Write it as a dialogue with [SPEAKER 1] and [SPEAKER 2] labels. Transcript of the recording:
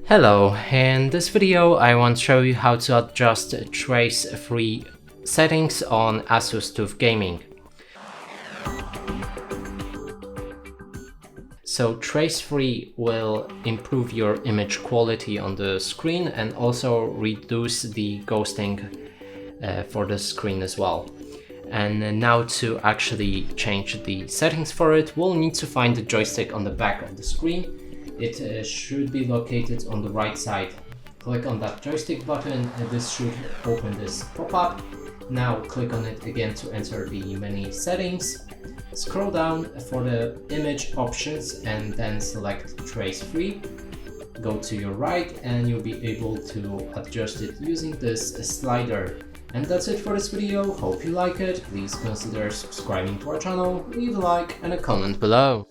[SPEAKER 1] Hello, in this video I want to show you how to adjust trace-free settings on Asus TUF Gaming. So trace-free will improve your image quality on the screen and also reduce the ghosting for the screen as well. And now to actually change the settings for it, we'll need to find the joystick on the back of the screen. It should be located on the right side. Click on that joystick button and this should open this pop-up. Now click on it again to enter the menu settings. Scroll down for the image options and then select trace free. Go to your right and you'll be able to adjust it using this slider. And that's it for this video. Hope you like it. Please consider subscribing to our channel, leave a like and a comment below.